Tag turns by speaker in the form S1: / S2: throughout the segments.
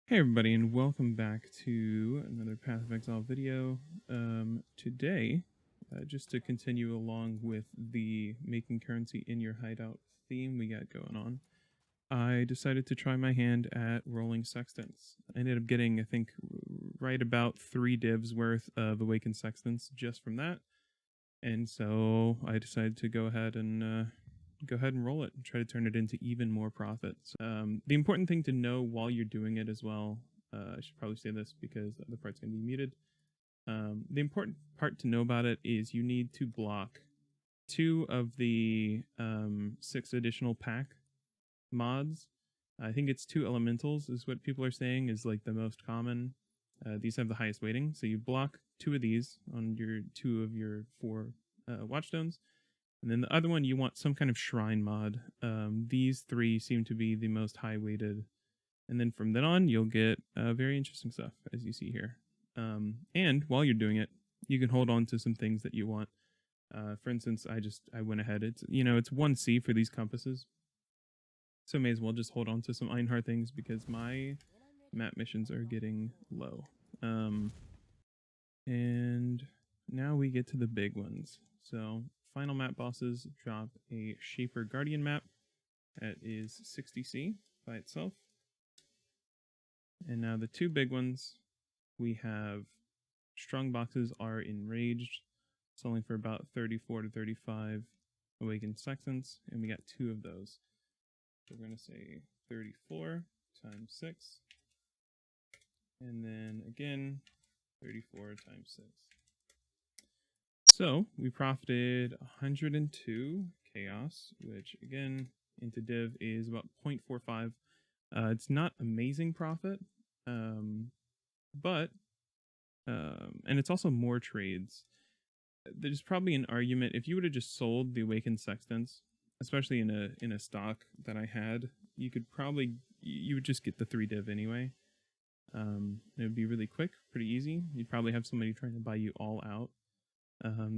S1: Hey everybody, and welcome back to another Path of Exile video. Today, just to continue along with the making currency in your hideout theme we got going on, I decided to try my hand at rolling sextants. I ended up getting, I think, right about 3 divs worth of awakened sextants just from that, and so I decided to go ahead and roll it and try to turn it into even more profits. The important thing to know while you're doing it as well, I should probably say this because the other part's going to be muted. The important part to know about it is you need to block 2 of the 6 additional pack mods. I think it's 2 elementals is what people are saying is like the most common. These have the highest weighting, so you block 2 of these on your 2 of your 4 watchstones. And then the other one, you want some kind of shrine mod. These 3 seem to be the most high weighted. And then from then on, you'll get very interesting stuff, as you see here. And while you're doing it, you can hold on to some things that you want. For instance, I went ahead. It's 1C for these compasses, so may as well just hold on to some Ironheart things because my map missions are getting low. And now we get to the big ones. So final map bosses drop a Shaper Guardian map that is 60C by itself. And now the 2 big ones, we have Strong boxes are enraged, selling for about 34 to 35 awakened sextants, and we got 2 of those. So we're going to say 34 times 6, and then again 34 times 6. So we profited 102 chaos, which again into div is about 0.45. It's not amazing profit, but and it's also more trades. There's probably an argument if you would have just sold the awakened sextants, especially in a stock that I had, you would just get the 3 div anyway. It would be really quick, pretty easy. You'd probably have somebody trying to buy you all out.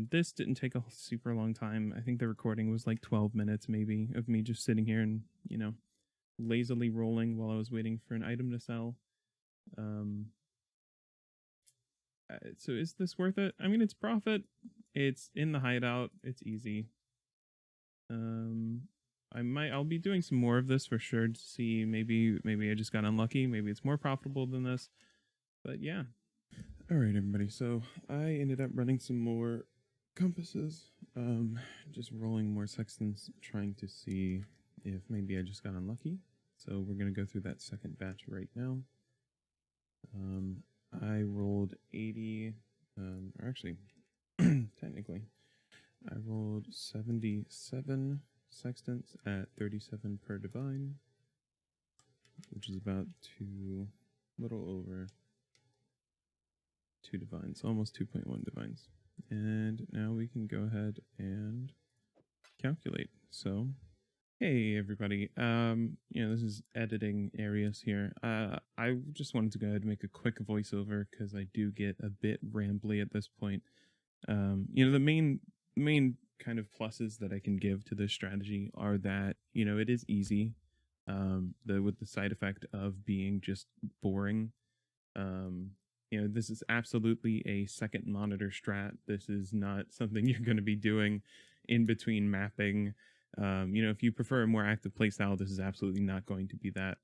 S1: This didn't take a super long time. I think the recording was like 12 minutes maybe of me just sitting here and, lazily rolling while I was waiting for an item to sell. So is this worth it? I mean, it's profit. It's in the hideout. It's easy. I'll be doing some more of this for sure to see maybe I just got unlucky. Maybe it's more profitable than this. But yeah. All right, everybody. So I ended up running some more compasses, just rolling more sextants, trying to see if maybe I just got unlucky. So we're gonna go through that second batch right now. I rolled 80, or actually, technically, I rolled 77 sextants at 37 per divine, which is about little over 2 divines, almost 2.1 divines. And now we can go ahead and calculate. So, hey everybody, this is editing areas here. I just wanted to go ahead and make a quick voiceover because I do get a bit rambly at this point. The main kind of pluses that I can give to this strategy are that, it is easy, with the side effect of being just boring. This is absolutely a second monitor strat. This is not something you're going to be doing in between mapping. If you prefer a more active playstyle, this is absolutely not going to be that.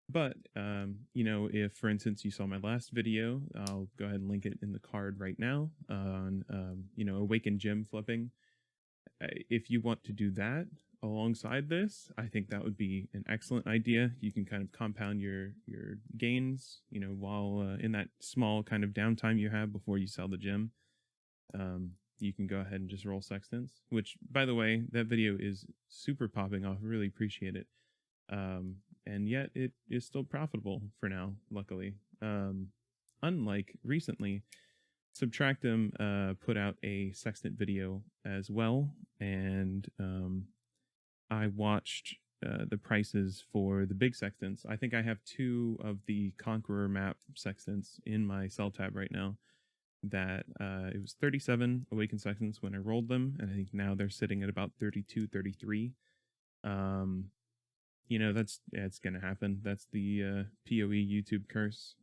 S1: But, if, for instance, you saw my last video, I'll go ahead and link it in the card right now on, Awakened Gem flipping. If you want to do that alongside this, I think that would be an excellent idea. You can kind of compound your gains, while in that small kind of downtime you have before you sell the gem. You can go ahead and just roll sextants, which, by the way, that video is super popping off. I really appreciate it. And yet it is still profitable for now, luckily. Unlike recently, Subtractem put out a sextant video as well, and I watched the prices for the big sextants. I think I have 2 of the Conqueror map sextants in my sell tab right now. That it was 37 awakened sextants when I rolled them, and I think now they're sitting at about 32, 33. you know, it's gonna happen. That's the PoE YouTube curse.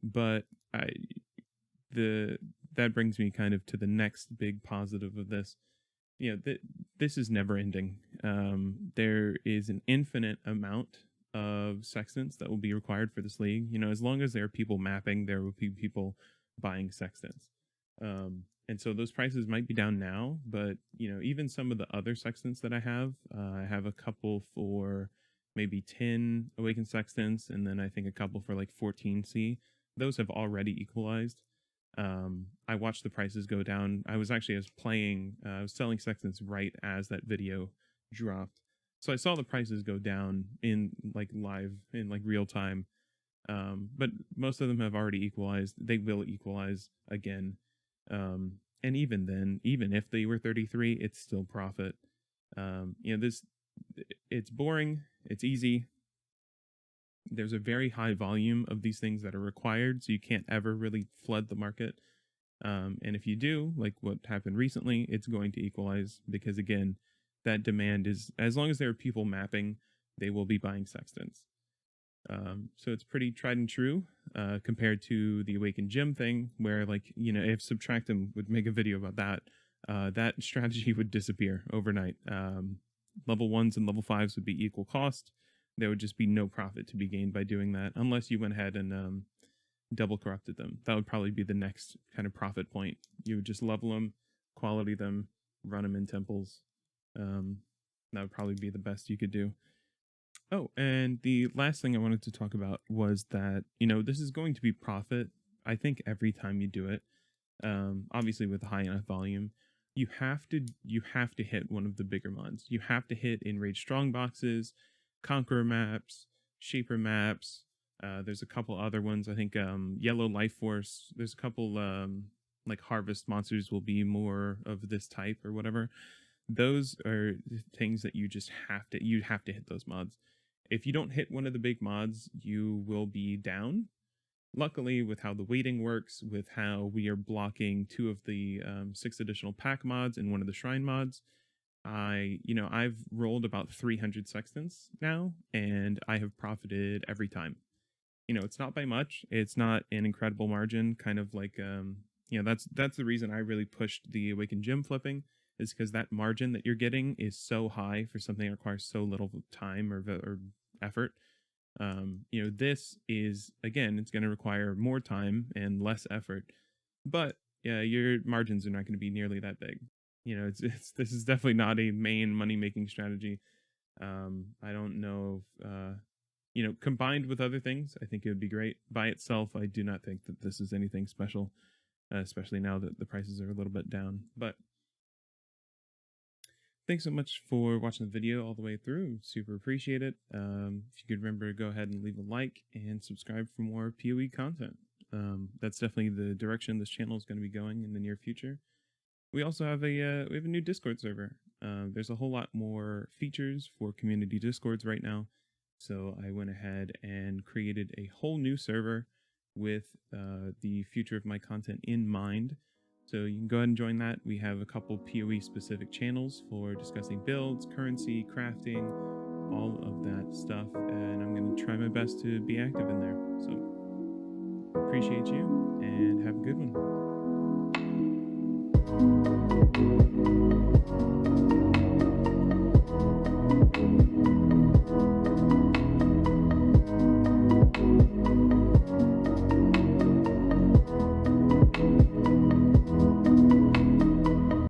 S1: But I the that brings me kind of to the next big positive of this. You know, this is never ending. There is an infinite amount of sextants that will be required for this league. You know, as long as there are people mapping, there will be people buying sextants. And so those prices might be down now, but you know, even some of the other sextants that I have a couple for maybe 10 awakened sextants, and then I think a couple for like 14C. Those have already equalized. I watched the prices go down. I was playing, I was selling sextants right as that video dropped. So I saw the prices go down in like live, in like real time. But most of them have already equalized. They will equalize again. And even then, even if they were 33, it's still profit. You know, it's boring. It's easy. There's a very high volume of these things that are required, so you can't ever really flood the market. And if you do, like what happened recently, it's going to equalize because, again, that demand is, as long as there are people mapping, they will be buying sextants. So it's pretty tried and true compared to the Awakened Gem thing, where, like, you know, if Subtractem would make a video about that, that strategy would disappear overnight. Level 1s and level 5s would be equal cost. There would just be no profit to be gained by doing that, unless you went ahead and double corrupted them. That would probably be the next kind of profit point. You would just level them, quality them, run them in temples. That would probably be the best you could do. Oh, and the last thing I wanted to talk about was that, you know, this is going to be profit, I think, every time you do it. Obviously with high enough volume. You have to hit one of the bigger mods. You have to hit Enraged Strongboxes, Conqueror maps, Shaper maps. There's a couple other ones. I think Yellow Life Force. There's a couple like Harvest monsters will be more of this type or whatever. Those are things that you have to hit those mods. If you don't hit one of the big mods, you will be down. Luckily, with how the weighting works, with how we are blocking 2 of the 6 additional pack mods and 1 of the shrine mods, I've rolled about 300 sextants now, and I have profited every time. You know, it's not by much. It's not an incredible margin. Kind of like, you know, that's the reason I really pushed the Awakened Gem flipping, is because that margin that you're getting is so high for something that requires so little time or effort. You know, this is, again, it's going to require more time and less effort, but yeah, your margins are not going to be nearly that big. You know, this is definitely not a main money making strategy. I don't know if, you know, combined with other things, I think it would be great. By itself, I do not think that this is anything special, especially now that the prices are a little bit down. But thanks so much for watching the video all the way through. Super appreciate it. If you could remember to go ahead and leave a like and subscribe for more PoE content. That's definitely the direction this channel is going to be going in the near future. We also have we have a new Discord server. There's a whole lot more features for community Discords right now. So I went ahead and created a whole new server with the future of my content in mind. So you can go ahead and join that. We have a couple PoE specific channels for discussing builds, currency, crafting, all of that stuff. And I'm going to try my best to be active in there. So appreciate you and have a good one.